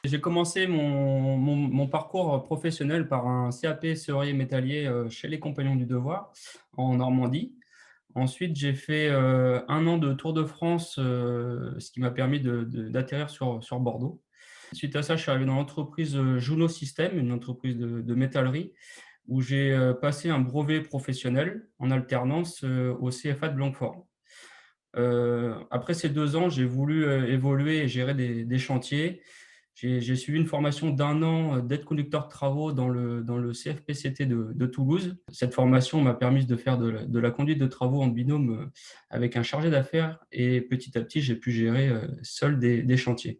J'ai commencé mon parcours professionnel par un CAP serrurier métallier, chez les Compagnons du Devoir, en Normandie. Ensuite, j'ai fait, 1 an de Tour de France, ce qui m'a permis d'atterrir sur Bordeaux. Suite à ça, je suis arrivé dans l'entreprise, Junot System, une entreprise de métallerie, où j'ai, passé un brevet professionnel en alternance, au CFA de Blanquefort. Après ces 2 ans, j'ai voulu, évoluer et gérer des chantiers. J'ai suivi une formation d'1 an, d'aide conducteur de travaux dans le CFPCT de Toulouse. Cette formation m'a permis de faire de la conduite de travaux en binôme, avec un chargé d'affaires et petit à petit, j'ai pu gérer, seul des chantiers.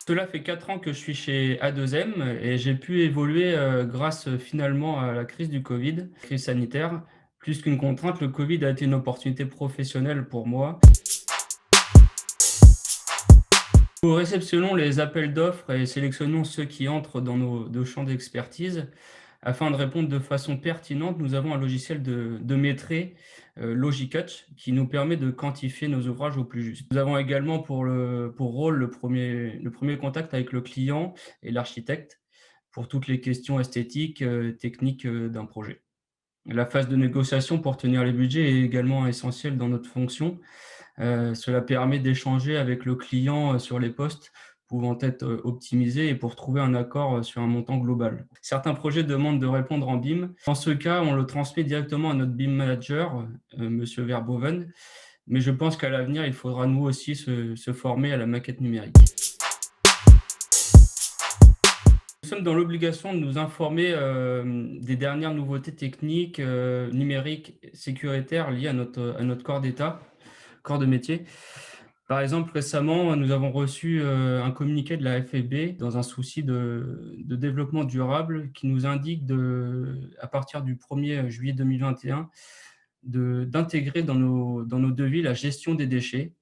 Cela fait 4 ans que je suis chez A2M et j'ai pu évoluer, grâce, finalement à la crise du covid, crise sanitaire. Plus qu'une contrainte, le covid a été une opportunité professionnelle pour moi. Nous réceptionnons les appels d'offres et sélectionnons ceux qui entrent dans nos champs d'expertise. Afin de répondre de façon pertinente, nous avons un logiciel de métrée, Logicut, qui nous permet de quantifier nos ouvrages au plus juste. Nous avons également pour rôle le premier contact avec le client et l'architecte pour toutes les questions esthétiques, techniques, d'un projet. La phase de négociation pour tenir les budgets est également essentielle dans notre fonction. Cela permet d'échanger avec le client, sur les postes pouvant être, optimisés et pour trouver un accord, sur un montant global. Certains projets demandent de répondre en BIM. Dans ce cas, on le transmet directement à notre BIM manager, monsieur Verboven, mais je pense qu'à l'avenir, il faudra nous aussi se former à la maquette numérique. Nous sommes dans l'obligation de nous informer, des dernières nouveautés techniques, numériques, sécuritaires liées à notre corps de métier. Par exemple, récemment, nous avons reçu, un communiqué de la FEB dans un souci de développement durable qui nous indique à partir du 1er juillet 2021, d'intégrer dans nos devis la gestion des déchets.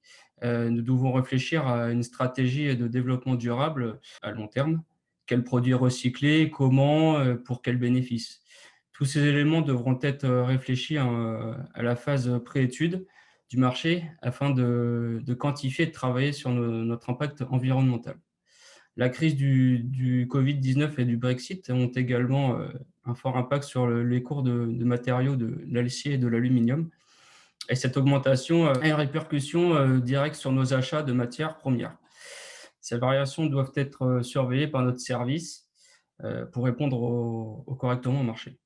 Nous devons réfléchir à une stratégie de développement durable à long terme. Quels produits recycler? Comment? Pour quels bénéfices? Tous ces éléments devront être, réfléchis, à la phase pré-étude du marché afin de quantifier et de travailler sur notre impact environnemental. La crise du Covid-19 et du Brexit ont également, un fort impact sur les cours de matériaux de l'acier et de l'aluminium, et cette augmentation, a une répercussion, directe sur nos achats de matières premières. Ces variations doivent être, surveillées par notre service, pour répondre correctement au marché.